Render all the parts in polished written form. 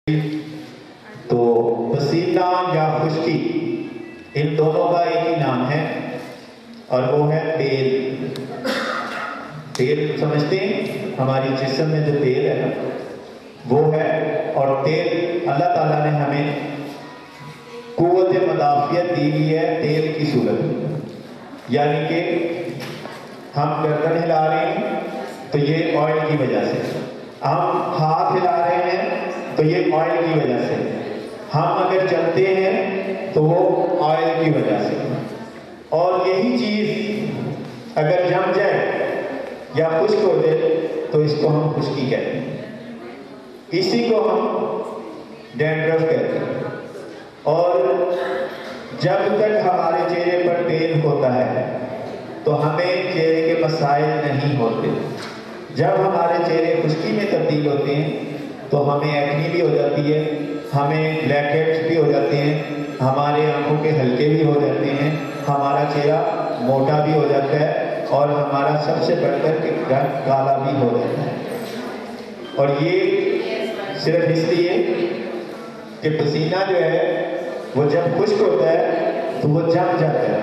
तो पसीना या खुश्की इन दोनों का एक ही नाम है और वो है तेल। तेल समझते हैं, हमारी जिस्म में जो तेल है वो है। और तेल अल्लाह ताला ने हमें कुव्वत मदाफियत दी हुई है तेल की सूरत में। यानी कि हम गर्दन हिला रहे हैं तो ये ऑयल की वजह से, हम हाथ हिला रहे हैं तो ये ऑयल की वजह से, हम अगर चलते हैं तो वो ऑयल की वजह से। और यही चीज अगर जम जाए या खुश्क हो जाए तो इसको हम खुश्की कहते हैं, इसी को हम डैंड्रफ कहते हैं। और जब तक हमारे चेहरे पर तेल होता है तो हमें चेहरे के मसाइल नहीं होते। जब हमारे चेहरे खुश्की में तब्दील होते हैं तो हमें एक्नी भी हो जाती है, हमें ब्लैक हेड्स भी हो जाते हैं, हमारे आंखों के हल्के भी हो जाते हैं, हमारा चेहरा मोटा भी हो जाता है और हमारा सबसे बढ़कर के रंग काला भी हो जाता है। और ये सिर्फ इसलिए कि पसीना जो है वो जब खुश्क होता है तो वो जम जाता है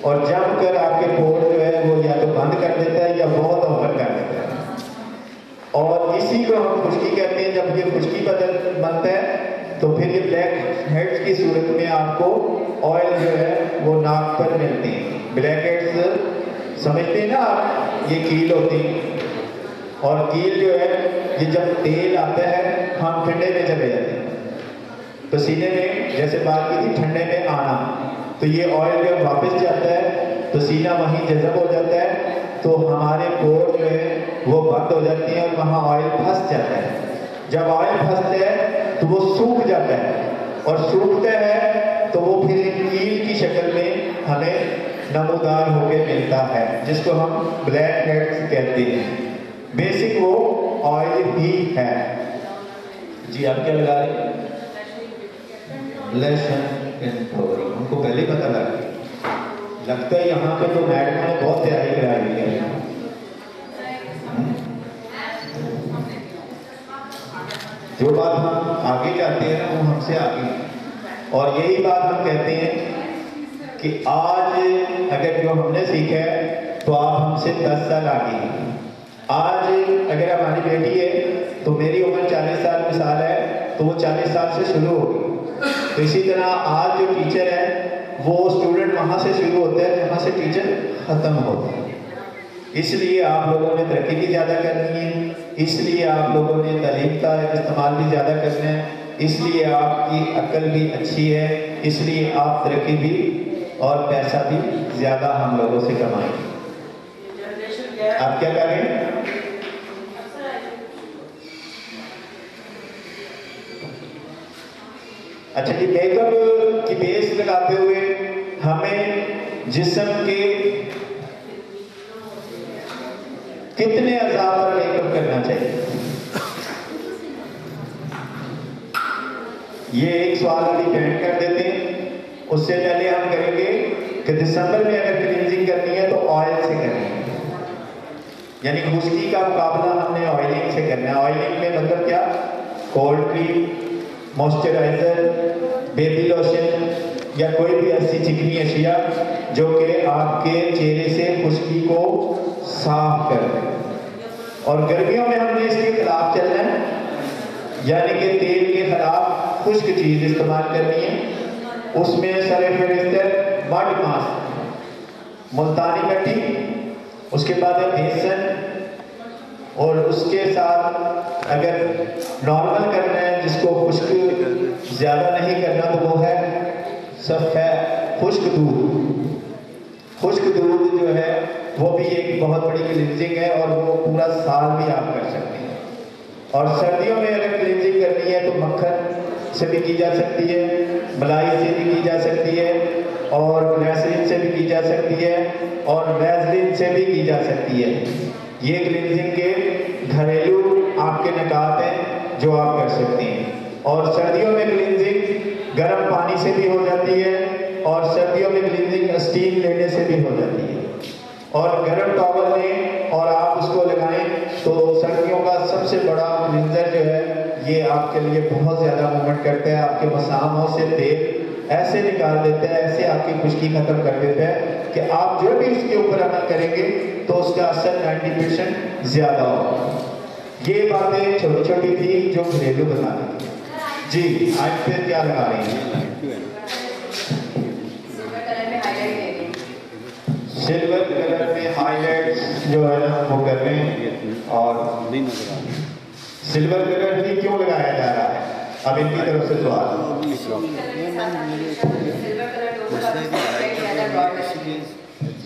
और जम कर आपके पोर जो है वो या तो बंद कर देता है या बहुत ओवर कर देता है। और इसी को हम खुश्की कहते हैं। जब ये खुश्की बनता है तो फिर ये ब्लैक हेड्स की सूरत में आपको ऑयल जो है वो नाक पर मिलती है। ब्लैक हेड्स समझते हैं ना आप, ये कील होती है और कील जो है ये जब तेल आता है हम ठंडे में चले जाते हैं। पसीने में जैसे बात की थी ठंडे में आना, तो ये ऑयल जब वापस जाता है पसीना वहीं जज़ब हो जाता है तो हमारे पोर जो है वो बंद हो जाती हैं और वहाँ ऑयल फंस जाता है। जब ऑयल फंसता है तो वो सूख जाता है और सूखता है तो वो फिर एक कील की शक्ल में हमें नमूदार होकर मिलता है, जिसको हम ब्लैक हेड्स कहते हैं। बेसिक वो ऑयल ही है। जी आप क्या लगा रहे हैं? ब्लश एंड फ्लोरिंग, हमको पहले पता लगता है यहाँ पे तो मैडम ने बहुत तैयारी करा ली है। जो बात हम आगे चाहते हैं वो हमसे आगे, और यही बात हम कहते हैं कि आज अगर जो हमने सीखा है तो आप हमसे 10 साल आगे हैं। आज अगर हमारी बेटी है तो मेरी उम्र 40 साल मिसाल है तो वो 40 साल से शुरू होगी। तो इसी तरह आज जो टीचर है वो स्टूडेंट वहाँ से शुरू होता है जहाँ से टीचर ख़त्म होता है। इसलिए आप लोगों ने तरक्की भी ज़्यादा करनी है, इसलिए आप लोगों ने तालीम का इस्तेमाल भी ज़्यादा करना है, इसलिए आपकी अक्ल भी अच्छी है, इसलिए आप तरक्की भी और पैसा भी ज़्यादा हम लोगों से कमाएंगे। आप क्या करें? अच्छा जी, मेकअप की बेस लगाते हुए हमें जिस्म के कितने अज़ा पर मेकअप करना चाहिए? ये एक सवाल डिपेंड कर देते हैं। उससे पहले हम करेंगे कि दिसंबर में अगर क्लींजिंग करनी है तो ऑयल से करनी है, यानी खुश्की का मुकाबला हमने ऑयलिंग से करना है। ऑयलिंग में मतलब क्या? Cold cream, moisturiser, baby lotion या कोई भी ऐसी चिकनी अशिया जो कि आपके चेहरे से खुश्की को साफ कर दे। और गर्मियों में हमने इसके खिलाफ चलना है, यानी कि तेल के खिलाफ खुश्क चीज़ इस्तेमाल करनी है। उसमें सर-ए-फहरिस्त मड मास्क, मुल्तानी मिट्टी, उसके बाद है बेसन, और उसके साथ अगर नॉर्मल करना है जिसको खुश्क ज़्यादा नहीं करना तो वो है सफ़ेद खुश्क दूध। खुश्क दूध जो है वो भी एक बहुत बड़ी क्लींजिंग है और वो पूरा साल भी आप कर सकते हैं। और सर्दियों में अगर क्लींजिंग करनी है तो मक्खन से भी की जा सकती है, मलाई से भी की जा सकती है, और ग्लिसरीन से भी की जा सकती है, और वैसलीन से भी की जा सकती है। ये क्लींजिंग के घरेलू आपके निकात हैं जो आप कर सकते हैं। और सर्दियों में क्लींजिंग गर्म पानी से भी हो जाती है और सर्दियों में क्लींजिंग स्टीम लेने से भी हो जाती है। और गर्म टॉवल लें और आप उसको लगाएं तो सर्दियों का सबसे बड़ा क्लींजर जो है ये आपके लिए बहुत ज़्यादा मूवमेंट करता है, आपके मसामों से तेल ऐसे निकाल देता है, ऐसे आपकी खुश्की खत्म कर देता है कि आप जो भी उसके ऊपर अमल करेंगे तो उसका असर 90% ज़्यादा होगा। ये बातें छोटी छोटी थी जो घरेलू बतानी थी। जी, आज फिर क्या लगा रही हैं? सिल्वर कलर में हाईलाइट्स जो है ना वो कर रहे हैं। और सिल्वर कलर ही क्यों लगाया जा रहा है? अब इनकी तरफ से सवाल।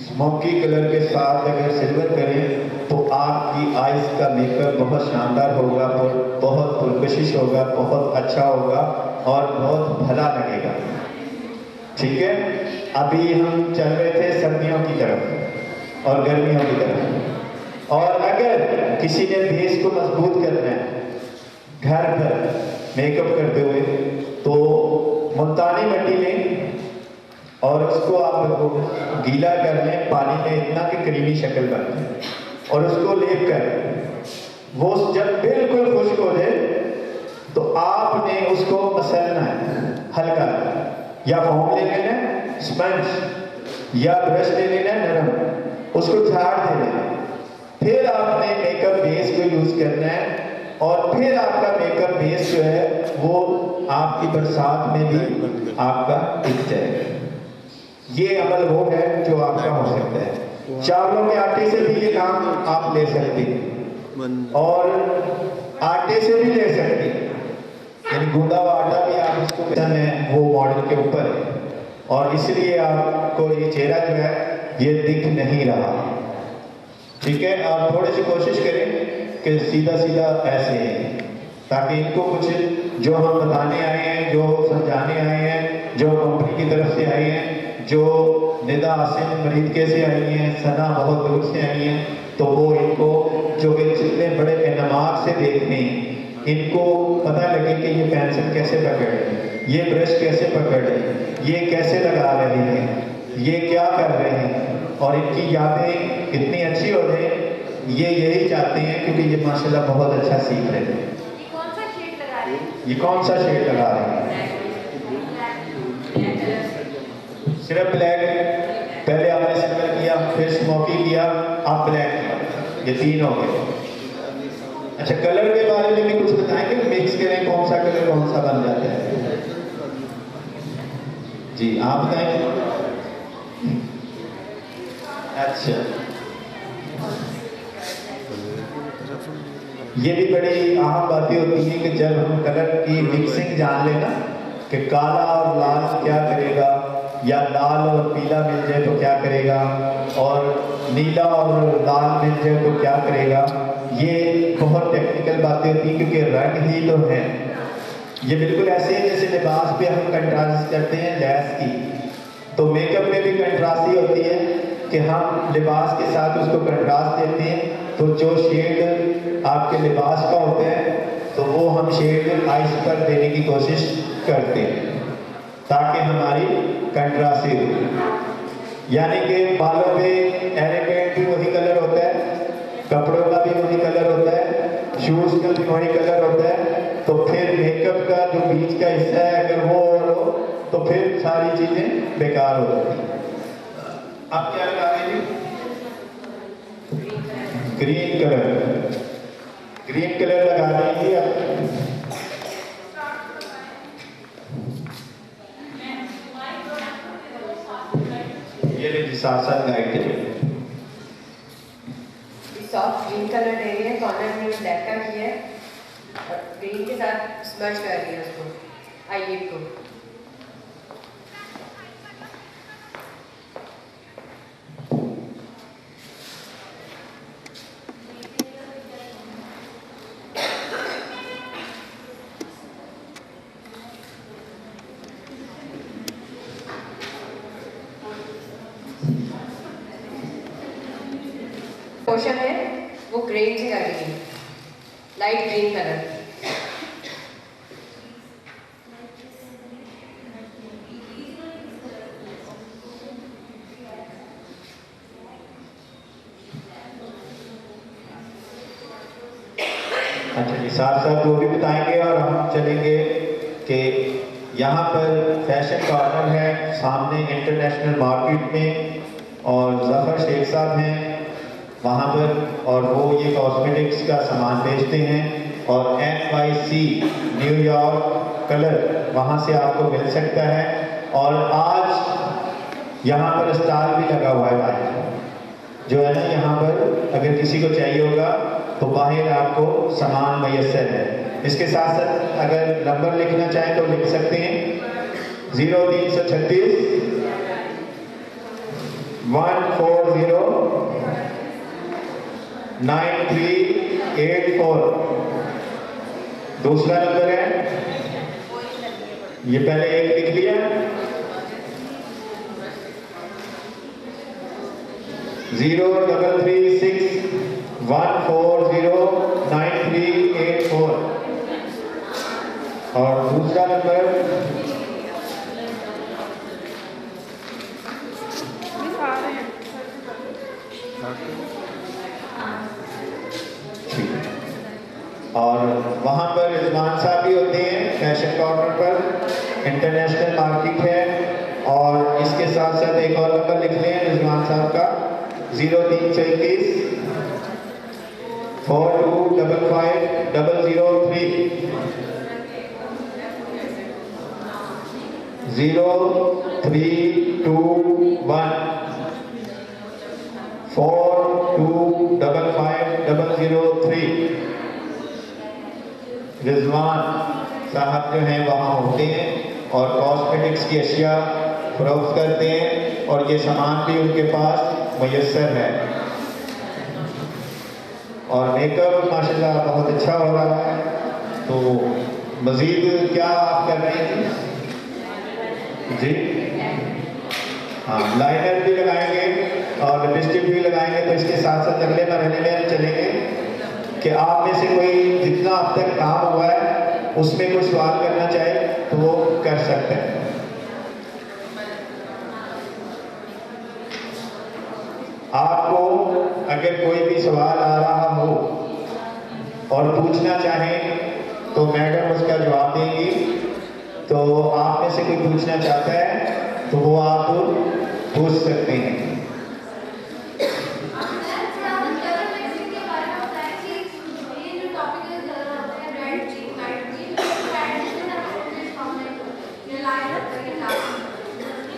स्मोकी कलर के साथ अगर सिल्वर करें तो आपकी आइज का मेकअप बहुत शानदार होगा, बहुत पुरकशिश होगा, बहुत अच्छा होगा और बहुत भला लगेगा। ठीक है, अभी हम चल रहे थे सर्दियों की तरफ और गर्मियों की तरफ। और अगर किसी ने फेस को मजबूत करना है घर पर मेकअप करते हुए तो मुल्तानी मिट्टी लें और उसको आप गीला कर लें पानी में इतना कि क्रीमी शक्ल बन जाए और उसको लेप कर वो जब बिल्कुल खुश्क हो जाए तो आपने उसको मसलना है हल्का, या फोम ले लेना है, स्पंज या ब्रश ले लेना है नरम, उसको झाड़ देना है। फिर आपने मेकअप बेस को यूज करना है और फिर आपका मेकअप बेस जो है वो आपकी बरसात में भी आपका टिक जाएगा। ये अमल वो है जो आपका हो सकता है। चावलों के आटे से भी ये काम आप ले सकते हैं और आटे से भी ले सकते हैं, यानी गूंदा हुआ आटा भी आप इसको है वो मॉडल के ऊपर है और इसलिए आपको ये चेहरा जो है ये दिख नहीं रहा। ठीक है, आप थोड़ी सी कोशिश करें कि सीधा सीधा ऐसे है ताकि इनको कुछ जो हम बताने आए हैं, जो समझाने आए हैं, जो कंपनी की तरफ से आए हैं, जो निदा आसिम मरीदके से आई हैं, सना बहुत दूर से आई हैं, तो वो इनको जो जितने बड़े इनामात से देखने इनको पता लगे कि ये पेंसिल कैसे पकड़ रहे, ये ब्रश कैसे पकड़ रहे, ये कैसे लगा रहे हैं, ये क्या कर रहे हैं और इनकी यादें कितनी अच्छी हो जाए, ये यही चाहते हैं क्योंकि ये माशाल्लाह बहुत अच्छा सीख रहे हैं। ये कौन सा शेड लगा रहे हैं? ये कौन सा शेड लगा रहे हैं? सिर्फ ब्लैक। पहले आपने सिल्वर किया, फिर स्मोकी किया, अब ब्लैक किया, ये तीन हो गए। अच्छा, कलर के बारे में भी कुछ बताएंगे, मिक्स करें कौन सा कलर कौन सा बन जाता है? जी आप बताएं। अच्छा, ये भी बड़ी अहम बातें होती हैं कि जब हम कलर की मिक्सिंग जान लेना कि काला और लाल क्या करेगा, या लाल और पीला मिल जाए तो क्या करेगा, और नीला और लाल मिल जाए तो क्या करेगा, ये बहुत टेक्निकल बातें होती हैं क्योंकि रंग ही तो है। ये बिल्कुल ऐसे है जैसे लिबास पे हम कंट्रास्ट करते हैं लैस की, तो मेकअप में भी कंट्रास्ट ही होती है कि हम लिबास के साथ उसको कंट्रास्ट देते हैं। तो जो शेड आपके लिबास का होता है तो वो हम शेड आइस पर देने की कोशिश करते हैं ताकि हमारी कंट्रास्टी हो। यानी कि बालों पे एलिमेंट भी वही कलर होता है, कपड़ों का भी वही कलर होता है, शूज का भी वही कलर होता है, तो फिर मेकअप का जो बीच का हिस्सा है अगर वो और हो तो फिर सारी चीजें बेकार हो जाती हैं। आप क्या लगा रहे हैं? Green colour. ग्रीन कलर लगा दीजिए आप। ये लीजिए साथ साथ गाइड करिए। सॉफ्ट ग्रीन कलर ले रही है, कॉर्नर में ब्लैक का किया है और ग्रीन के साथ स्मर्च कर रही है उसको आईलिड को। पोर्शन है वो ग्रीन से कर रही है, लाइट ग्रीन कलर। अच्छा जी, साथ साथ वो भी बताएंगे और हम चलेंगे कि यहाँ पर फैशन कॉर्नर है सामने इंटरनेशनल मार्केट में, और ज़फ़र शेख साहब हैं वहाँ पर, और वो ये कॉस्मेटिक्स का सामान बेचते हैं, और NYC न्यूयॉर्क कलर वहाँ से आपको मिल सकता है। और आज यहाँ पर स्टॉल भी लगा हुआ है भाई, जो है ना, यहाँ पर अगर किसी को चाहिए होगा तो बाहर आपको सामान मैसर है। इसके साथ साथ अगर नंबर लिखना चाहें तो लिख सकते हैं 0336 140 9384। दूसरा नंबर है, ये पहले एक लिख लिया, 0336 140 9384। और दूसरा नंबर और वहाँ पर रिजवान साहब भी होते हैं फैशन कॉर्नर पर, इंटरनेशनल मार्केट है। और इसके साथ साथ एक और नंबर लिख लें रिजवान साहब का, 0321 4255 003 0321 4255 003। रिजवान साहब जो हैं वहाँ होते हैं और कॉस्मेटिक्स की अशिया फरोख्त करते हैं, और ये सामान भी उनके पास मुयस्सर है। और मेकअप माशाल्लाह बहुत अच्छा हो रहा है। तो मज़ीद क्या आप कर रहे हैं जी? हाँ, लाइनर भी लगाएंगे और लिपस्टिक भी लगाएंगे। तो इसके साथ साथ अगले मरहले में हम चलेंगे कि आप में से कोई जितना अब तक काम हुआ है उसमें कोई सवाल करना चाहे तो वो कर सकते हैं। आपको अगर कोई भी सवाल आ रहा हो और पूछना चाहें तो मैडम उसका जवाब देंगी। तो आप में से कोई पूछना चाहता है तो वो आप पूछ सकते हैं।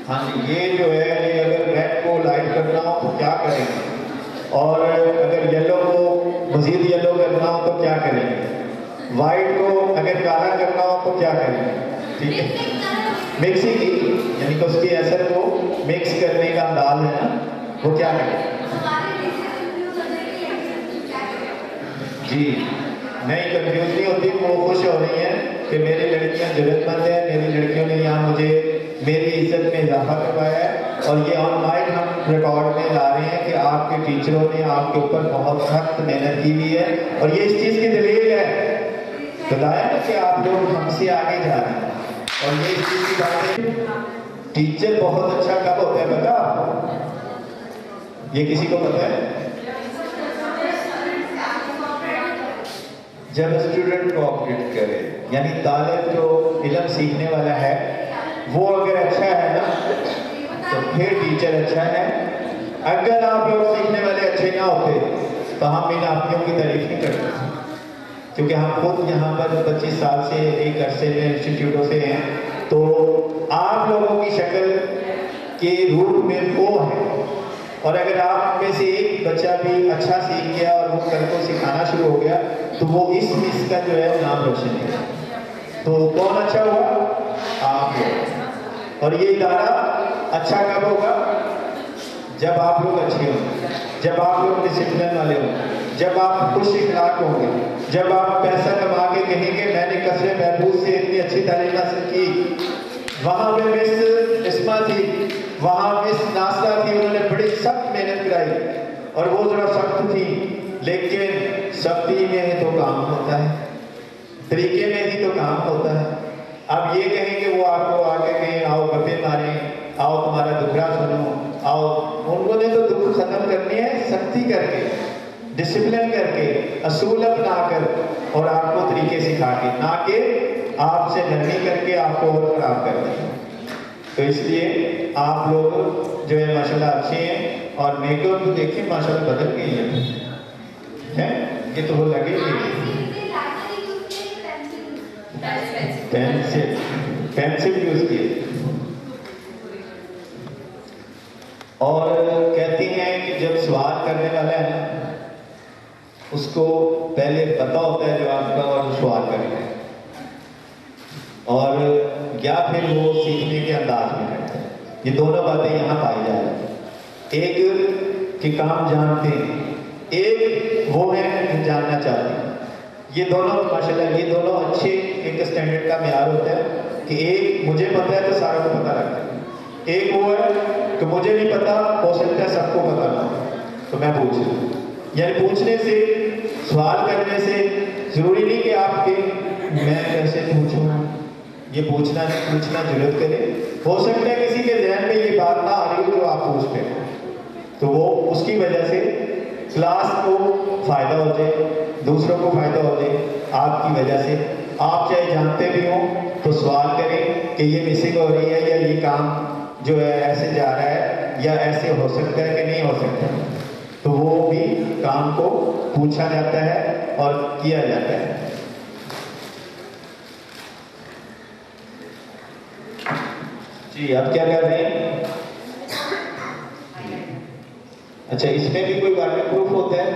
हाँ जी, ये जो है ये अगर रेड को लाइट करना हो तो क्या करेंगे, और अगर येलो को मजीद येलो करना हो तो क्या करेंगे, वाइट को अगर काला करना हो तो क्या करेंगे, ठीक है। मिक्सिंग की यानी कि उसके असर को मिक्स करने का अंदाज है ना, वो क्या करें जी। नहीं, कंफ्यूज नहीं होती, वो खुश हो रही हैं कि मेरी लड़कियां जरूरतमंद हैं, मेरी लड़कियों ने यहाँ मुझे मेरी इज्जत में इजाफा करवाया है। और ये ऑन माइक हम रिकॉर्ड में ला रहे हैं कि आपके टीचरों ने आपके ऊपर बहुत सख्त मेहनत की हुई है, और ये इस चीज़ की दलील है, बताया ना कि आप लोग हमसे आगे जा रहे हैं। और ये इस चीज़ की बात है, टीचर बहुत अच्छा कब होता है पता आपको? ये किसी को पता है? जब स्टूडेंट कोऑपरेट करे, यानी तालिब जो इल्म सीखने वाला है वो अगर अच्छा है ना तो फिर टीचर अच्छा है। अगर आप लोग सीखने वाले अच्छे ना होते तो हम इन आपकियों की तारीफ नहीं करते, क्योंकि हम खुद यहाँ पर 25 साल से एक अरसे में इंस्टीट्यूटों से हैं। तो आप लोगों की शक्ल के रूप में वो है, और अगर आप में से एक बच्चा भी अच्छा सीख गया और वो कल को सिखाना शुरू हो गया तो वो इस मिस का जो है वो नाम रोशन है। तो कौन अच्छा हुआ? आप लोग। और ये इदारा अच्छा कब होगा? जब आप लोग अच्छे होंगे, जब आप लोग डिसिप्लिन वाले होंगे, जब आप खुश इखलाक होंगे, जब आप पैसा कमा के कहेंगे मैंने कसरे महबूब से इतनी अच्छी तालीम हासिल की, वहाँ पे मिस इस्मा थी, वहाँ मिस नासरा थी, उन्होंने बड़ी सख्त मेहनत कराई और वो जरा सख्त थी, लेकिन सख्ती में ही तो काम होता है, तरीके में ही तो काम होता है। अब ये कहें कि वो आपको आके कहें आओ गप्पे मारें, आओ तुम्हारा दुखड़ा सुनो, आओ, उन्होंने तो दुख खत्म करनी है सख्ती करके। डिसिप्लिन करके, असूल अपनाकर और आपको तरीके सिखा के, ना कि आपसे नरमी करके आपको और खराब कर दें। तो इसलिए आप लोग जो है माशाल्लाह अच्छे हैं और मेकअप देखिए माशाल्लाह बदल गई है? ये तो वो लगे पेंसिल यूज किए। और कहती हैं कि जब सवाल करने वाला है ना, उसको पहले पता होता है जवाब का और सवाल करता है, और या फिर वो सीखने के अंदाज में करता है। ये दोनों बातें यहाँ पाई जा रही हैं। एक कि काम जानते हैं, एक वो है जो जानना चाहते हैं। ये दोनों माशाल्लाह, ये दोनों अच्छे एक स्टैंडर्ड का म्यार होता है कि एक मुझे पता है तो सारा को पता लगता है, एक वो है कि मुझे नहीं पता, हो सकता है सबको पता ना हो तो मैं पूछ लूँ। यानी पूछने से, सवाल करने से जरूरी नहीं कि आपके मैं कैसे पूछूँ, ये पूछना जरूरत करे। हो सकता है किसी के ज़हन में ये बात ना आ रही हो तो आप पूछते हैं, तो वो उसकी वजह से क्लास को फ़ायदा हो जाए, दूसरों को फ़ायदा हो जाए आपकी वजह से। आप चाहे जानते भी हो तो सवाल करें कि ये मिसिंग हो रही है या ये काम जो है ऐसे जा रहा है या ऐसे हो सकता है कि नहीं हो सकता, तो वो भी काम को पूछा जाता है और किया जाता है। जी, आप क्या कर रहे हैं? अच्छा, इसमें भी कोई वाटर प्रूफ होता है?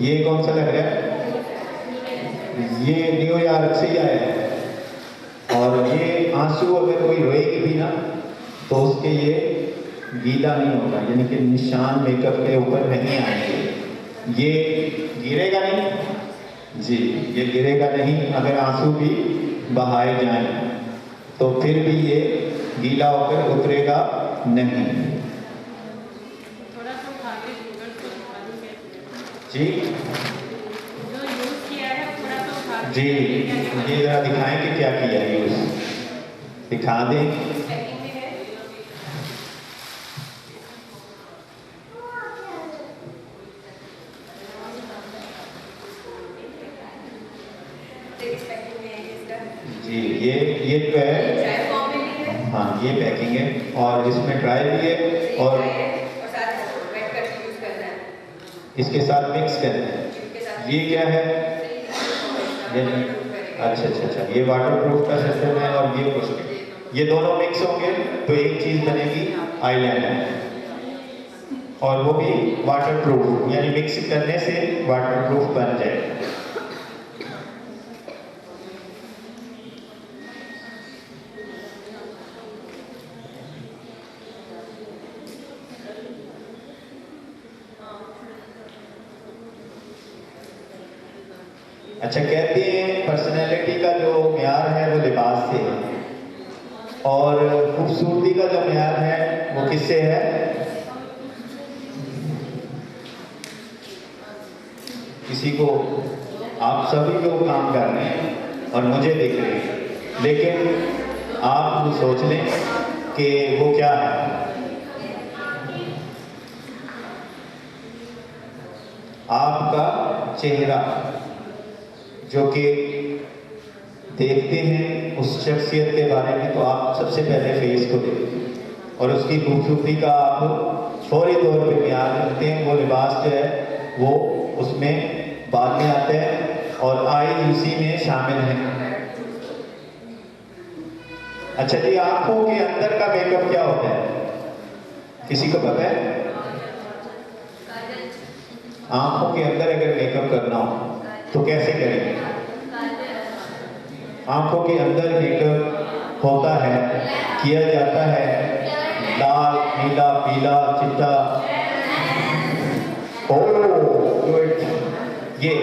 ये कौन सा लग रहा है? ये न्यूयॉर्क से ही आया है। और ये आंसू अगर कोई रोएगी भी ना तो उसके ये गीला नहीं होगा, यानी कि निशान मेकअप के ऊपर नहीं आएंगे। ये गिरेगा नहीं जी, ये गिरेगा नहीं। अगर आंसू भी बहाए जाएं तो फिर भी ये गीला होकर उतरेगा नहीं। थोड़ा तो खा के गूगल को दिखा दूंगे जी जो यूज किया है, थोड़ा तो खा के जी, ये जरा दिखाएं कि क्या किया यूज, दिखा दें। जी, ये तो है, हाँ ये पैकिंग है और इसमें ड्राई भी है और इसके साथ मिक्स करना है। ये क्या है? अच्छा, ये वाटर प्रूफ का सिस्टम है और ये कुछ नहीं। ये दोनों मिक्स होंगे तो एक चीज बनेगी आईलाइनर, और वो भी वाटर प्रूफ, यानी मिक्स करने से वाटर प्रूफ बन जाएगा। अच्छा, कहते हैं पर्सनैलिटी का जो म्यार है वो लिबास से है और खूबसूरती का जो म्यार है वो किससे है? किसी को, आप सभी लोग काम कर रहे हैं और मुझे देख रहे हैं, लेकिन आप सोच लें कि वो क्या है। आपका चेहरा जो कि देखते हैं उस शख्सियत के बारे में, तो आप सबसे पहले फेस को देखते हैं और उसकी खूबसूरती का आप फौरी तौर पे म्यार करते हैं। वो लिबास जो है वो उसमें बाद में आता है और आईज उसी में शामिल है। अच्छा जी, आंखों के अंदर का मेकअप क्या होता है, किसी को पता है? आंखों के अंदर अगर मेकअप करना हो तो कैसे करेंगे? आंखों के अंदर मेकअप होता है, किया जाता है लाल, नीला, पीला, चिट्टा। ये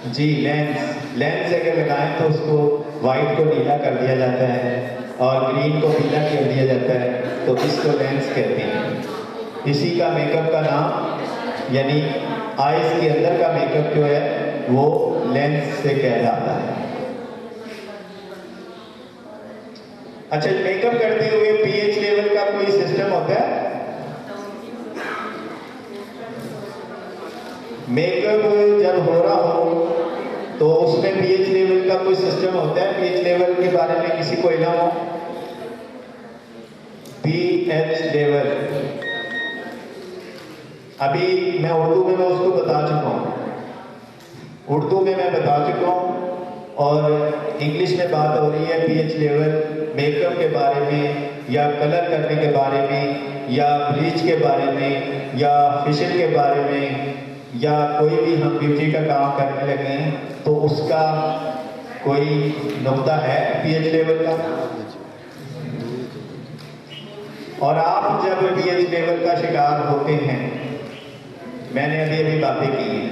जी, लेंस अगर लगाएं तो उसको वाइट को नीला कर दिया जाता है और ग्रीन को पीला कर दिया जाता है, तो इसको लेंस कहते हैं। इसी का मेकअप का नाम, यानी आईज के अंदर का मेकअप जो है वो लेंस से कहा जाता है। अच्छा, मेकअप करते हुए पीएच लेवल का कोई सिस्टम होता है? मेकअप जब हो रहा हो तो उसमें पीएच लेवल का कोई सिस्टम होता है? पीएच लेवल के बारे में किसी को इल्म हो? पीएच लेवल अभी मैं उर्दू में उसको बता चुका हूँ, उर्दू में मैं बता चुका हूँ, और इंग्लिश में बात हो रही है पीएच लेवल मेकअप के बारे में या कलर करने के बारे में या ब्लीच के बारे में या फेशियल के बारे में या कोई भी हम ब्यूटी का काम करने लगे हैं तो उसका कोई नुक्ता है पीएच लेवल का? और आप जब पीएच लेवल का शिकार होते हैं, मैंने अभी अभी बातें की हैं,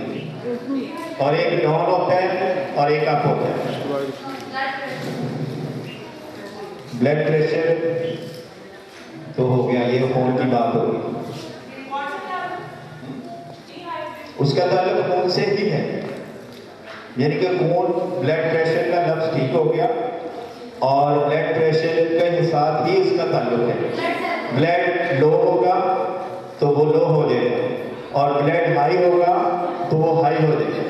और एक डाउन होता है और एक अप होता है। ब्लड प्रेशर तो हो गया, ये खून की बात हो गई, उसका ताल्लुक खून से ही है, यानी कि खून ब्लड प्रेशर का लफ्ज ठीक हो गया और ब्लड प्रेशर के साथ ही उसका ताल्लुक है। ब्लड लो होगा तो वो लो हो जाएगा और ब्लड हाई होगा तो वो हाई हो जाएगा।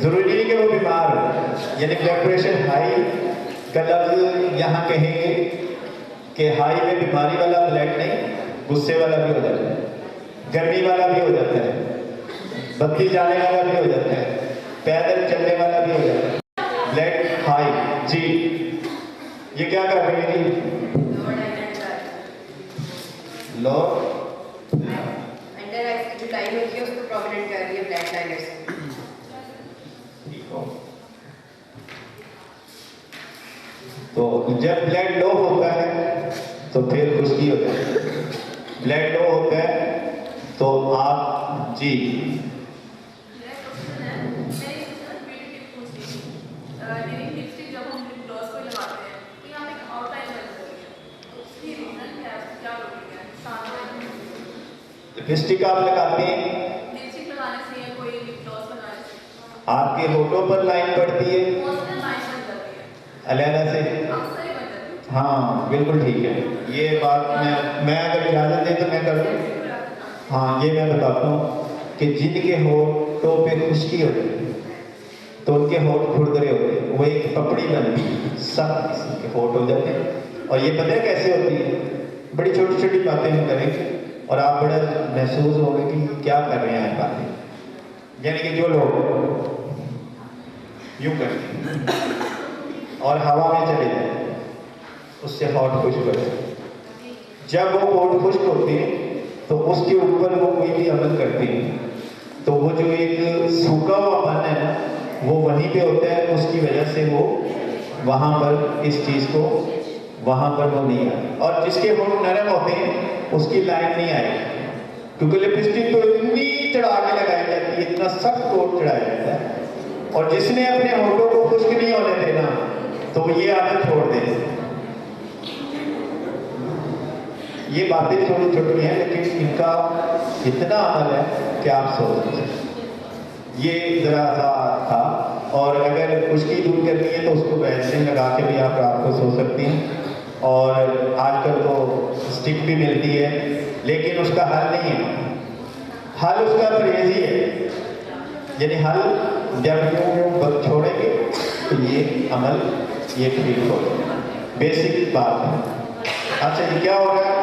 जरूरी नहीं कि वो बीमार हो, यानी ब्लड प्रेशर हाई का लफ्ज यहाँ कहेंगे कि हाई में बीमारी वाला ब्लड नहीं, गुस्से वाला भी हो जाता है, गर्मी वाला भी हो जाता है, बत्ती जाने वाला भी हो जाता है, पैदल चलने वाला भी हो जाता है। ब्लड हाई जी, ये क्या कर रहे हैं जी? लो अंडर आइज की जो लाइन होती है उसको प्रोमिनेंट कर रही है ब्लैक लाइनर से। तो जब ब्लड लो होता है तो फिर खुश्की होता है, ब्लड लो होता है तो आप जी लिपस्टिक आप लगाते हैं, आपके होठों पर लाइन पड़ती है अलहदा से? हाँ बिल्कुल ठीक है, ये बात मैं अगर इजाज़त दें तो मैं कर दूँ। हाँ ये मैं बताता हूँ कि जिनके होठों पे खुश्की होती है तो उनके होठ खुरदरे होते हैं, वो एक पपड़ी बनती है, सब किसी के होठ हो जाते हैं। और ये पता है कैसे होती है? बड़ी छोटी छोटी बातें हम करेंगे और आप बड़ा महसूस होंगे कि क्या कर रहे हैं बातें। यानी कि जो लोग यूं करते हैं और हवा में चले जाए उससे होठ खुश्क होते हैं, जब वो होठ खुश्क होते हैं तो उसके ऊपर वो कोई भी अमल करते हैं तो वो जो एक सूखा हुआ मन है ना वो वहीं पे होता है, उसकी वजह से वो वहाँ पर इस चीज़ को वहाँ पर वो नहीं आती। और जिसके होठ नरम होते हैं उसकी लाइन नहीं आएगी, क्योंकि लिपस्टिक तो इतनी चढ़ा के लगाई जाती है, इतना सख्त होठ चढ़ाया जाता है, और जिसने अपने होठों को खुश्क नहीं होने देना तो ये आदत छोड़ दे। ये बातें थोड़ी छोटी हैं लेकिन इनका इतना अमल है कि आप सोच सकते। ये जरा सा था, और अगर खुश्की दूर करनी है तो उसको वैक्सीन लगा के भी आप रात को सो सकती हैं, और आजकल तो स्टिक भी मिलती है, लेकिन उसका हल नहीं है, हल उसका परहेज ही है। यानी हल जब यूँ छोड़ेंगे तो ये अमल ये ठीक हो, बेसिक बात है। अच्छा ये क्या हो रहा है?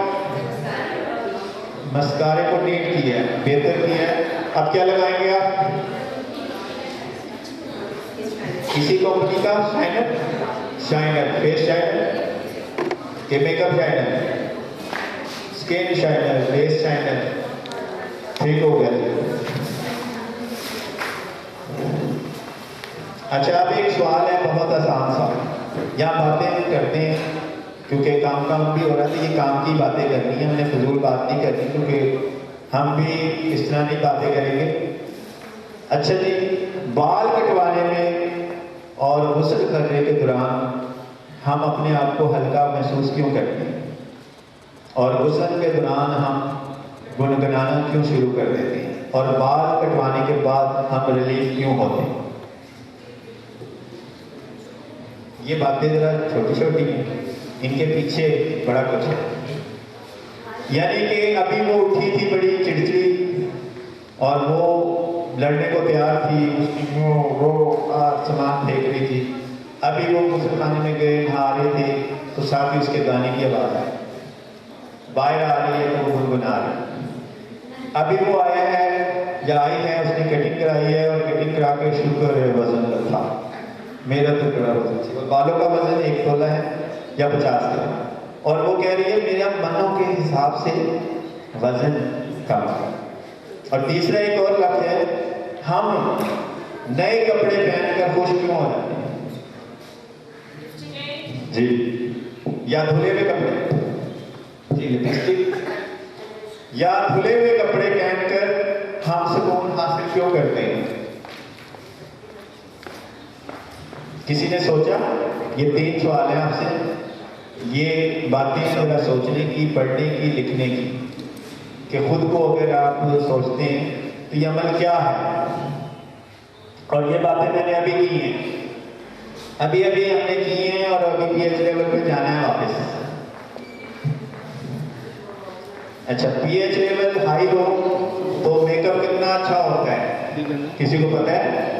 मस्कारे को नीट किया है, बेहतर किया है। अब क्या लगाएंगे आप? किसी कंपनी का शाइनर, शाइनर, फेस शाइनर, ये makeup shiner, skin shiner, face shiner, ठीक हो गया। अच्छा अब एक सवाल है बहुत आसान सा, यहाँ बातें करते हैं क्योंकि काम भी हो रहा है, ये काम की बातें करनी है, हमने फजूल बात नहीं करनी, क्योंकि हम भी इस तरह की बातें करेंगे। अच्छा जी, बाल कटवाने में और गुस्ल करने के दौरान हम अपने आप को हल्का महसूस क्यों करते हैं, और गुस्ल के दौरान हम गुनगुनाना क्यों शुरू कर देते हैं, और बाल कटवाने के बाद हम रिलीफ क्यों होते हैं? ये बातें जरा छोटी छोटी हैं, इनके पीछे बड़ा कुछ है। यानी कि अभी वो उठी थी बड़ी चिड़चिड़ी और वो लड़ने को तैयार थी, उसकी वो सामान फेंक रही थी। अभी वो गुस्लखाने में गए, नहा रहे थे, तो साथ ही उसके गाने की आवाज़ आई, बाहर आ रही है तो वो गुनगुना रही। अभी वो आया है या आई है, उसने कटिंग कराई है और कटिंग करा के शुक्र है वजन रखा, मेरा तो बड़ा वजन थी, और बालों का वजन 1 तोला है या 50 ग्राम, और वो कह रही है मेरा मनों के हिसाब से वजन कम है। और तीसरा एक और लक्ष्य है, हम नए कपड़े पहनकर खुश क्यों हो जाते हैं जी, या धुले हुए कपड़े जी, लिपस्टिक या धुले हुए कपड़े पहनकर हम सुकून हासिल क्यों करते हैं? किसी ने सोचा? ये 3 सवाल हैं आपसे, ये बातें जरा सोचने की, पढ़ने की, लिखने की, कि खुद को अगर आप सोचते हैं तो ये अमल क्या है। और ये बातें मैंने अभी की हैं, अभी अभी हमने की हैं, और अभी पीएच लेवल पे जाना है वापस। अच्छा, पीएच लेवल हाई हो तो मेकअप कितना अच्छा होता है, किसी को पता है?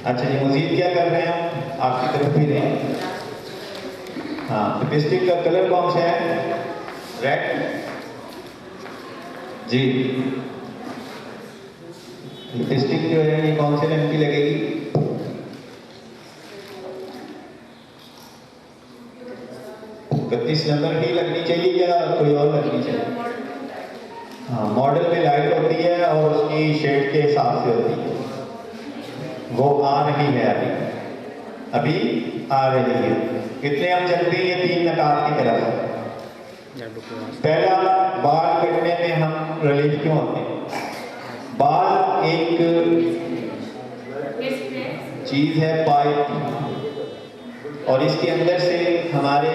अच्छा जी, मजीद क्या कर रहे हैं? आपकी तरफ भी रहे हैं। हाँ, लिपस्टिक का कलर कौन सा है? रेड जी। लिपस्टिक जो है ये कौन से रंग की लगेगी? बत्तीस नंबर की लगनी चाहिए या कोई और लगनी चाहिए? हाँ, मॉडल में लाइट होती है और उसकी शेड के हिसाब से होती है, वो आ रही है अभी आ रही है। कितने हम चलते हैं 3 नकात की तरफ। पहला, बाल कटने में हम रिलीफ क्यों होते हैं? बाल एक चीज है पाइप, और इसके अंदर से हमारे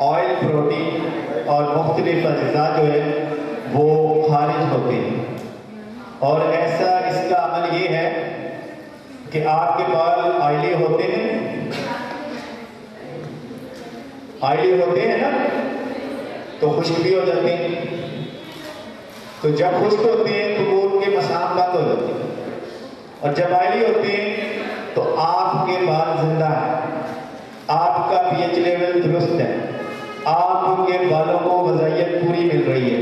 ऑयल, प्रोटीन और मुख्तलिफ अज़्ज़ा जो है वो खारिज होते हैं। और ऐसा इसका अमल ये है कि आपके बाल ऑयली होते हैं, ऑयली होते हैं ना, तो खुश्क भी हो जाते हैं। तो जब खुश्क होते हैं तो वो उनके मसाम बंद हो जाते हैं, और जब ऑयली होते हैं तो आपके बाल जिंदा है, आपका पीएच लेवल दुरुस्त है, आपके बालों को ग़िज़ाइयत पूरी मिल रही है।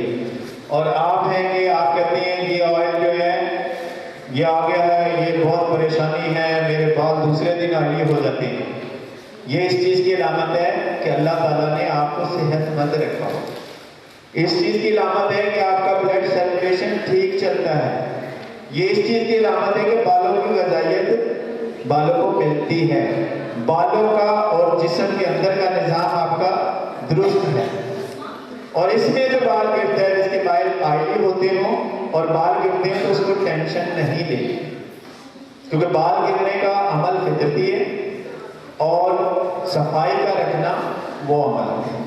और आप हैं कि आप कहते हैं ये ऑयल जो है ये आ गया है, ये बहुत परेशानी है, मेरे बाल दूसरे दिन ऑयली हो जाते हैं। ये इस चीज़ की अलामत है कि अल्लाह ताला ने आपको सेहतमंद रखा हो। इस चीज़ की अलामत है कि आपका ब्लड सर्कुलेशन ठीक चलता है। ये इस चीज़ की अलामत है कि बालों की ग़िज़ाइयत बालों को मिलती है। बालों का और जिस्म के अंदर का निज़ाम आपका दुरुस्त है। और इसमें जो बाल गिरता है, जिसके बाल ऑयली होते हों और बाल गिरते हैं, तो उसको टेंशन नहीं लेनी, क्योंकि बाल गिरने का अमल फितरती है और सफाई का रखना वो अमल है।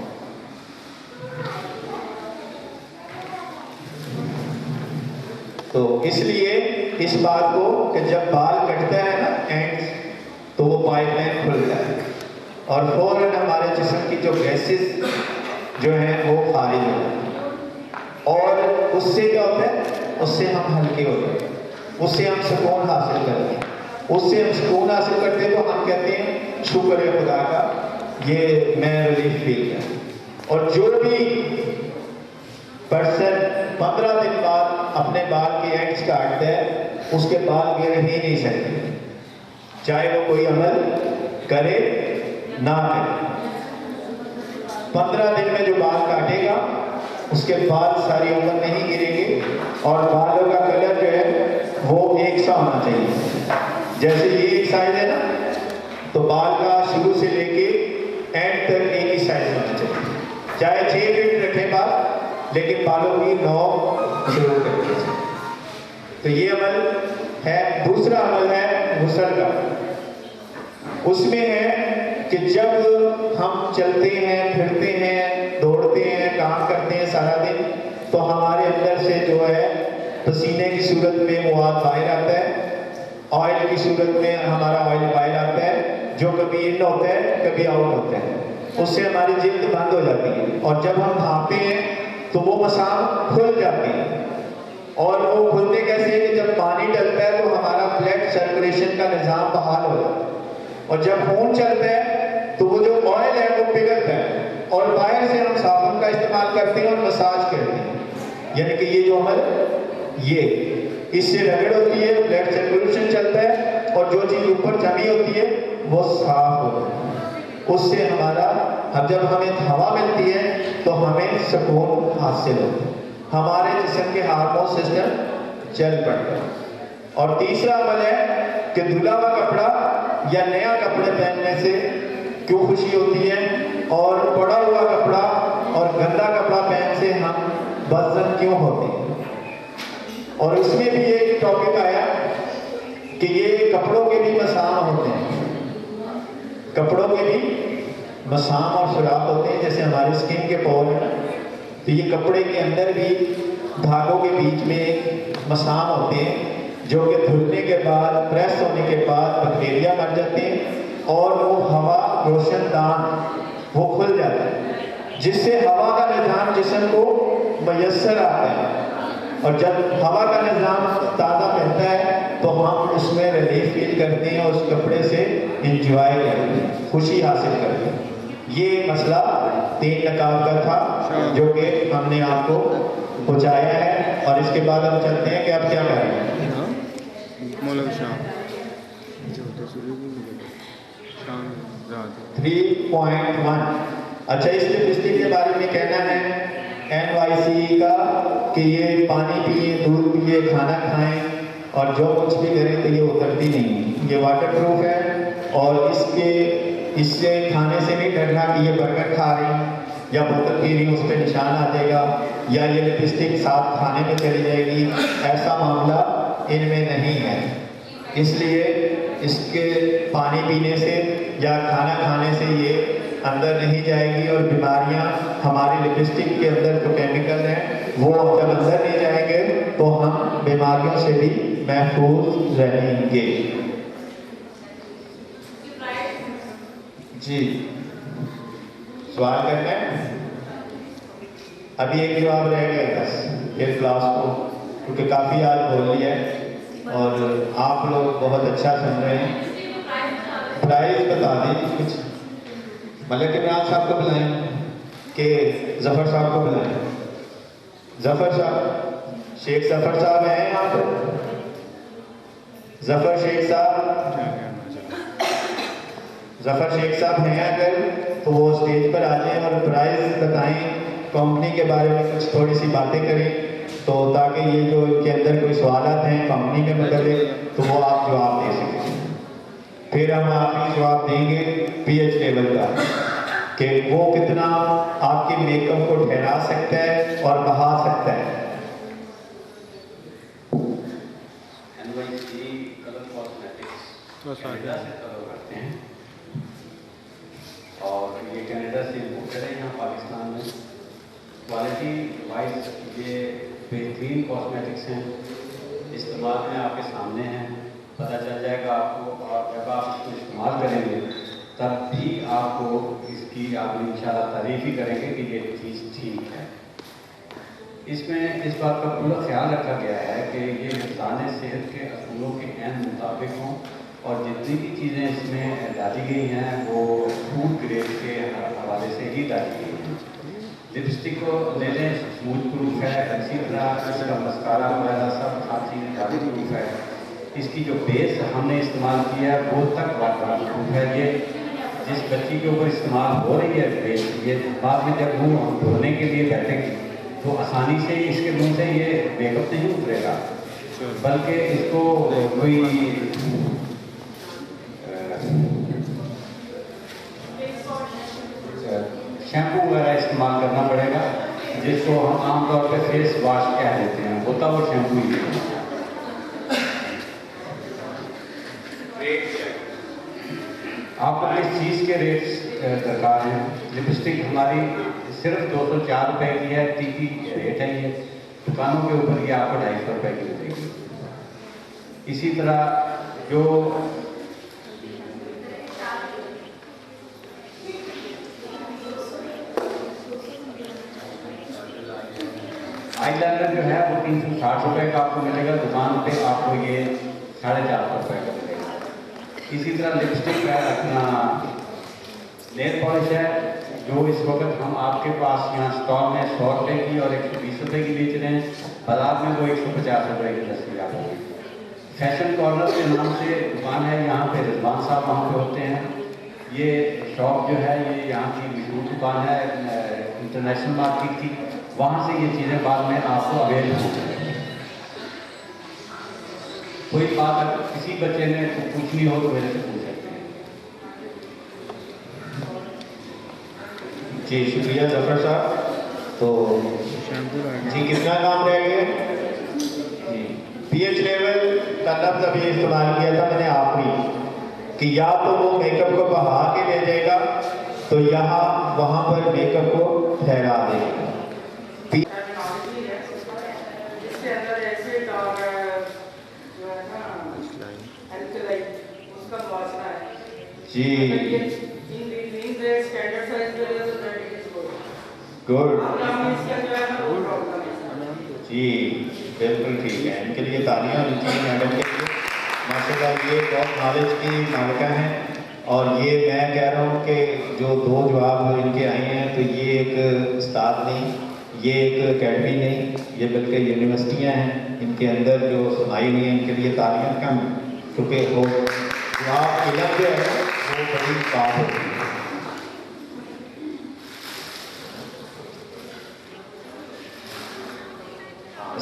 तो इसलिए इस बात को कि जब बाल कटता है ना एंड्स, तो वो पाइपलाइन खुलता है और फौरन हमारे जिस्म की जो गैसेस जो हैं वो खारिज हो जाती है। और उससे क्या होता है? उससे हम हल्के होते हैं, उससे हम सुकून हासिल करते हैं। उससे हम सुकून हासिल करते हैं तो हम कहते हैं शुक्र है खुदा का, ये मैं रिलीफ फील किया। और जो भी पर्सन 15 दिन बाद अपने बाल के एंड्स काटता है, उसके बाल गिर ही नहीं सकते, चाहे वो कोई अमल करे ना करे। 15 दिन में जो बाल काटेगा उसके बाल सारी उम्र नहीं गिरेंगे, और बालों का कलर जो है वो एक सा होना चाहिए। जैसे ये एक साइज है ना, तो बाल का शुरू से लेके एंड तक एक ही साइज होना चाहिए। चाहे 6 फीट रखें बाल, लेकिन बालों की नौक शुरू करनी चाहिए। तो ये अमल है। दूसरा अमल है गुस्ल का। उसमें है कि जब हम चलते हैं, फिरते हैं, दौड़ते हैं, काम करते हैं सारा दिन, तो हमारे अंदर से जो है पसीने की सूरत में वो बाहर आता है, ऑयल की सूरत में हमारा ऑयल बाहर आता है, जो कभी इन होता है कभी आउट होता है, उससे हमारी जिल्द बंद हो जाती है। और जब हम भापते हैं तो वो मसाम खुल जाती है। और वो खुलते कैसे है कि जब पानी डलता है तो हमारा ब्लड सर्कुलेशन का निज़ाम बहाल हो जाता है, और जब खून चलता है तो वो जो ऑयल है वो पिघलता है, और बाहर से हम साबुन का इस्तेमाल करते हैं और मसाज करते हैं। यानी कि ये जो अमल ये इससे रगड़ होती है, ब्लड सर्कुलेशन चलता है, और जो चीज़ ऊपर जमी होती है वो साफ होती है। उससे हमारा अब जब हमें हवा मिलती है तो हमें सुकून हासिल होता है, हमारे जिस्म के हार्मोन सिस्टम चल पड़ता है। और तीसरा अमल है कि धुला हुआ कपड़ा या नया कपड़े पहनने से क्यों खुशी होती है, और पड़ा हुआ कपड़ा और गंदा कपड़ा पहन से हम बदजन क्यों होते हैं। और इसमें भी एक टॉपिक आया कि ये कपड़ों के भी मसाम होते हैं, कपड़ों के भी मसाम और सुराख होते हैं, जैसे हमारे स्किन के पोर हैं, तो ये कपड़े के अंदर भी धागों के बीच में मसाम होते हैं, जो कि धुलने के बाद, प्रेस होने के बाद बैक्टीरिया मर जाते हैं, और वो हवा रोशनदान वो खुल जाता है, जिससे हवा का निज़ाम जिस्म को मयस्सर आता है। और जब हवा का निज़ाम ताज़ा मिलता है तो हम उसमें रिलीफ फील करते हैं, उस कपड़े से इंजॉय करते हैं, खुशी हासिल करते हैं। ये मसला 3 नकाब का था जो कि हमने आपको पहुँचाया है, और इसके बाद हम चलते हैं कि आप क्या करें। 3.1 अच्छा, इस लिपस्टिक के बारे में कहना है NYC का कि ये पानी पिए, दूध पिए, खाना खाएं, और जो कुछ भी करें तो ये उतरती नहीं। ये वाटर प्रूफ है, और इससे खाने से नहीं डरना कि ये बर्गर खा रही या बोतल पी रही, उस पर निशान आ जाएगा, या ये लिपस्टिक साथ खाने में चली जाएगी, ऐसा मामला इनमें नहीं है। इसलिए इसके पानी पीने से या खाना खाने से ये अंदर नहीं जाएगी, और बीमारियां हमारी लिपस्टिक के अंदर जो केमिकल हैं वो जब अंदर नहीं जाएंगे तो हम बीमारियों से भी महफूज रहेंगे। जी, सवाल करना है? अभी एक जवाब रह गया बस, फिर क्लास को, क्योंकि काफ़ी आज बोल लिया है और आप लोग बहुत अच्छा सुन रहे हैं। प्राइस बता दें कुछ, मलिक इमरान साहब को बुलाएं कि जफ़र साहब को बुलाएं। जफ़र साहब, शेख जफ़र साहब हैं यहाँ पर? जफ़र शेख साहब हैं अगर तो वो स्टेज पर आ जाएं और प्राइस बताएं, कंपनी के बारे में कुछ थोड़ी सी बातें करें, तो ताकि ये जो इनके अंदर कोई सवालात हैं कंपनी के मतलब तो वो आप जवाब दे सकें। फिर हम आखिरी जवाब देंगे पीएच लेवल का, कि वो कितना आपके मेकअप को ठहरा सकता है और बढ़ा सकता है। NYC कलर कॉस्मेटिक्स कनाडा से कलर करते हैं, और ये कनाडा से इम्पोर्टेड है यहाँ पाकिस्तान में। क्वालिटी वाइज ये बेहतरीन कॉस्मेटिक्स हैं, इस्तेमाल में आपके सामने हैं, पता चल जाएगा आपको। और जब आप इसको इस्तेमाल करेंगे तब भी आपको इसकी आप इंशाल्लाह तारीफ़ ही करेंगे कि ये चीज़ ठीक है। इसमें इस बात का पूरा ख्याल रखा गया है कि ये इंसानी सेहत के असूलों के एन मुताबिक हों, और जितनी भी चीज़ें इसमें डाली गई हैं वो फूड ग्रेड के हवाले से ही डाली गई हैं। लिपस्टिक को ले लें, स्मूथ प्रूफ है, इसी तरह इसका मस्कारा वगैरह सब हर चीज़ वाटर प्रूफ है। इसकी जो बेस हमने इस्तेमाल किया है वो तक वाटर प्रूफ है। ये जिस बच्ची के ऊपर इस्तेमाल हो रही है बेस, ये बाद में जब मुँह हम धोने के लिए बैठेंगे तो आसानी से इसके मुँह से ये मेकअप नहीं उतरेगा, बल्कि इसको कोई शैम्पू वगैरह इस्तेमाल करना पड़ेगा, जिसको हम आमतौर पर फेस वॉश कह देते हैं, होता वो शैम्पू ही है। आपको किस चीज़ के रेट्स दरकार हैं? लिपस्टिक हमारी सिर्फ 204 रुपये की है, टी की रेट है ये। दुकानों के ऊपर ये आपको 250 रुपये की मिलेगी। इसी तरह जो आईलाइनर जो है वो 360 रुपये का आपको मिलेगा, दुकान पे आपको ये 450 रुपये का मिलेगा। इसी तरह लिपस्टिक है, अपना नेल पॉलिश है, जो इस वक्त हम आपके पास यहाँ स्टॉल में 100 रुपये की और 120 रुपये की बेच रहे हैं, बाजार में वो 150 रुपये की दस्तयाब होगी। फैशन कॉर्नर के नाम से दुकान है, यहाँ पे रिजवान साहब वहाँ पे होते हैं। ये शॉप जो है ये यहाँ की मशहूर दुकान है, इंटरनेशनल मार्केट की, वहाँ से ये चीज़ें बाद में आपको अवेलेबल होंगी। कोई बात अगर किसी बच्चे ने पूछनी हो तो मेरे से पूछ सकते हैं। जी शुक्रिया जफर साहब। तो जी कितना काम रह गया? जी पीएच लेवल का लफ्ज़ अभी इस्तेमाल किया था मैंने आखिरी, कि या तो वो मेकअप को बहा के ले जाएगा तो यहाँ वहाँ पर मेकअप को ठहरा देगा। जी गुड जी बिल्कुल ठीक है, इनके लिए तालियां होनी चाहिए मैडम के लिए। माशाल्लाह ये बहुत नॉलेज की मालिका हैं। और ये मैं कह रहा हूँ कि जो 2 जवाब इनके आए हैं तो ये एक उस्ताद नहीं, ये एक अकेडमी नहीं, ये बल्कि यूनिवर्सिटियाँ हैं, इनके अंदर जो समाई हुई हैं, इनके लिए तालियां कम, क्योंकि वो जवाब इलम जो है वो बड़ी बात होती है।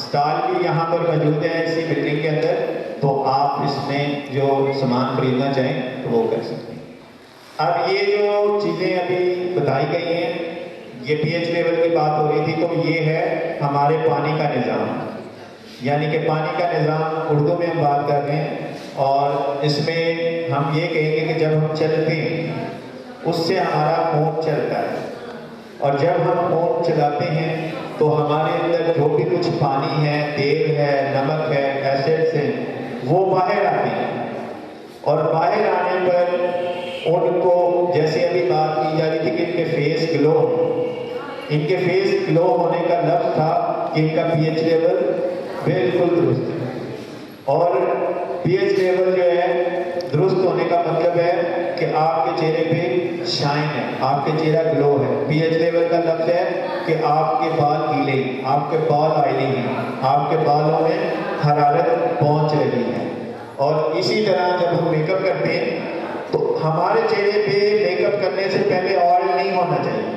स्टॉल भी यहाँ पर मौजूद है इसी बिल्डिंग के अंदर, तो आप इसमें जो सामान खरीदना चाहें तो वो कर सकते हैं। अब ये जो चीज़ें अभी बताई गई हैं, ये पीएच लेवल की बात हो रही थी, तो ये है हमारे पानी का निज़ाम, यानी कि पानी का निज़ाम उर्दू में हम बात कर रहे हैं। और इसमें हम ये कहेंगे कि जब हम चलते हैं उससे हमारा खून चलता है, और जब हम खून चलाते हैं तो हमारे अंदर जो भी कुछ पानी है, तेल है, नमक है, एसिड्स हैं, वो बाहर आते हैं। और बाहर आने पर उनको, जैसे अभी बात की जा रही थी कि इनके फेस ग्लो, इनके फेस ग्लो होने का लफ्ज़ था कि इनका पीएच लेवल बिल्कुल दुरुस्त है। और पीएच लेवल जो है दुरुस्त होने का मतलब है कि आपके चेहरे पे शाइन है, आपके चेहरा ग्लो है। पीएच लेवल का लफ्ज़ है कि आपके बाल गीले, आपके बाल ऑयली हैं, आपके बालों में हरारत पहुंच रही है। और इसी तरह जब हम मेकअप करते हैं तो हमारे चेहरे पे मेकअप करने से पहले ऑयल नहीं होना चाहिए।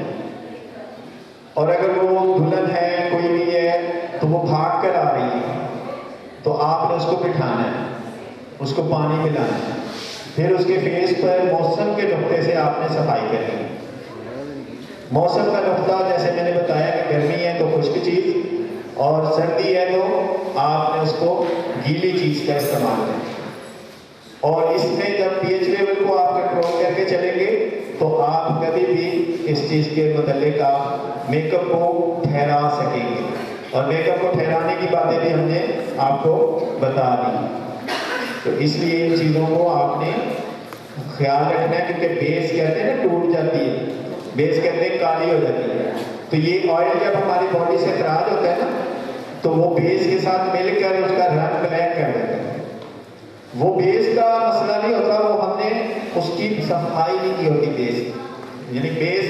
और अगर वो दुल्हन है, कोई भी है, तो वो भाग कर आ रही है तो आपने उसको बिठाना है, उसको पानी पिलाना है, फिर उसके फेस पर मौसम के नुक्ते से आपने सफाई करनी है। मौसम का नुक्ता जैसे मैंने बताया कि गर्मी है तो खुश्क चीज़, और सर्दी है तो आपने उसको गीली चीज़ का इस्तेमाल करना। और इसमें जब पीएच लेवल को आप कंट्रोल करके चलेंगे तो आप कभी भी इस चीज़ के मुतालिक आप मेकअप को ठहरा सकेंगे। और मेकअप को ठहराने की बातें भी हमने आपको बता दी। तो इसलिए इन चीज़ों को आपने ख्याल रखना है, क्योंकि बेस कहते हैं ना टूट जाती है, बेस कहते हैं काली हो जाती है। तो ये ऑयल जब हमारी बॉडी से खराज होता है ना, तो वो बेस के साथ मिलकर उसका रंग ब्लैक कर देता है। वो बेस का मसला नहीं होता, वो हमने उसकी सफाई नहीं की होती। बेस यानी बेस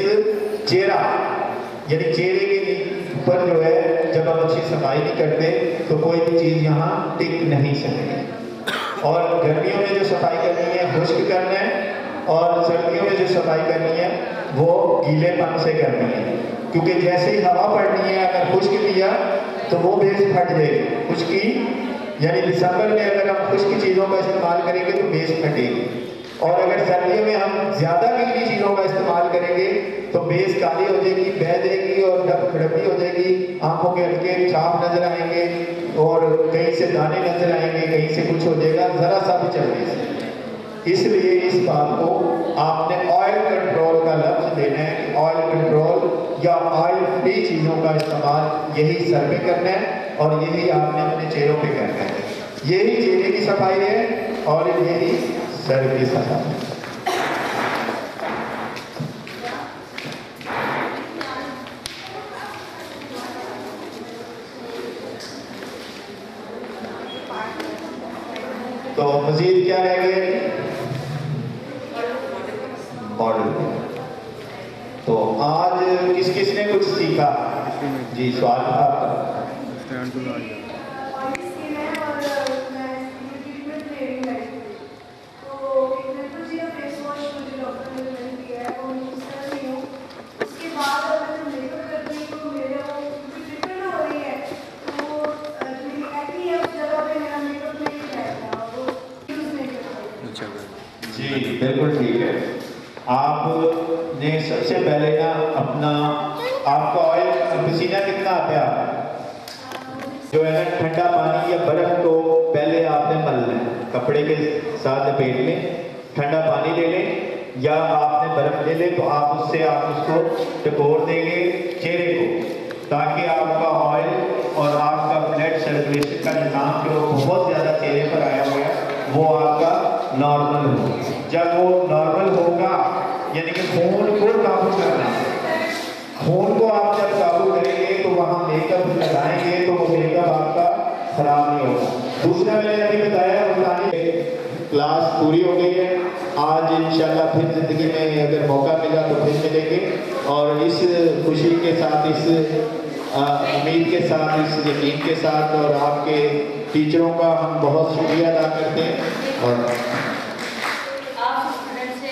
चेहरा, यानी चेहरे के ऊपर जो है जब हम अच्छी सफाई नहीं करते तो कोई भी चीज़ यहाँ टिक नहीं सकती। और गर्मियों में जो सफाई करनी है खुश्क करना है, और सर्दियों में जो सफाई करनी है वो गीलेपन से करनी है, क्योंकि जैसे ही हवा पड़नी है अगर खुश्क किया तो वो बेस फट जाएगी। खुश्की यानी दिसंबर में अगर हम खुश्क चीज़ों का इस्तेमाल करेंगे तो बेस फटेगी, और अगर सर्दियों में हम ज़्यादा गीली चीज़ों का इस्तेमाल करेंगे तो बेस काली हो जाएगी, बह जाएगी और डब खड़बी हो जाएगी, आंखों के हल्के छाप नजर आएंगे, और कहीं से दाने नजर आएंगे, कहीं से कुछ हो जाएगा ज़रा सा भी चलने से। इसलिए इस बात को आपने ऑयल कंट्रोल का लफ्ज़ देना है कि ऑयल कंट्रोल या ऑयल फ्री चीज़ों का इस्तेमाल यही सर पे करना है। और यही आपने अपने चेहरों पे करना है। यही चेहरे की सफाई है और यही सर की सफाई। तो मजीद क्या रह गया? मॉडल। तो आज किस किस ने कुछ सीखा? जी सवाल था आपका। जी बिल्कुल ठीक है। आपने सबसे पहले ना अपना आपका ऑयल पसीना कितना आता है जो है ना ठंडा पानी या बर्फ को पहले आपने मलना है, कपड़े के साथ लपेट लें, ठंडा पानी ले लें या आपने बर्फ ले लें, तो आप उससे आप उसको टकोर देंगे चेहरे को, ताकि आपका ऑयल और आपका ब्लड सर्कुलेशन का निज़ाम जो बहुत ज़्यादा चेहरे पर आया हुआ है वो आपका नॉर्मल हो। जब वो नॉर्मल होगा यानी कि खून को काबू करना, खून को आप जब काबू करेंगे तो वहाँ मेकअप लगाएंगे तो वो मेकअप आपका खराब नहीं होगा। दूसरा मैंने अभी बताया बताने क्लास पूरी हो गई है। आज इंशाल्लाह फिर ज़िंदगी में अगर मौका मिला तो फिर मिलेंगे और इस खुशी के साथ, इस उम्मीद के साथ, इस यकीन के साथ और आपके टीचरों का हम बहुत शुक्रिया अदा करते हैं। और आप स्टूडेंट से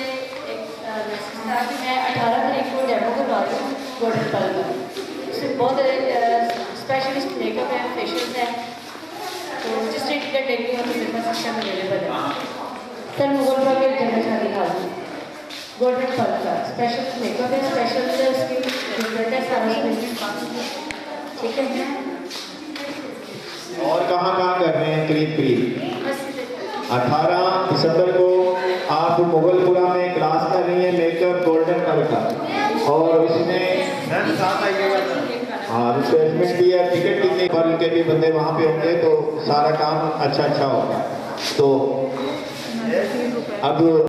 एक मैं 18 तारीख को डेमो करवा रही हूँ गोल्डन पल का। इसमें बहुत स्पेशलिस्ट मेकअप है, फेशियल्स है, तो जिस तरह टिकट लेनी हो तो मेरे पास सिस्टम अवेलेबल है। सर मुगलपुरा के जनरल शादी हाल गोल्डन पल का स्पेशल मेकअप है, स्पेशल स्किन ट्रीटमेंट है सारा, ठीक है। और कहाँ कर रहे हैं? करीब 18 दिसंबर को आप मुगलपुरा में क्लास कर रही हैं मेकअप गोल्डन पल का, और इसमें हाँ रिफ्रेशमेंट भी है, टिकट कितने पल के भी बंदे वहाँ पे होंगे तो सारा काम अच्छा होगा। तो अब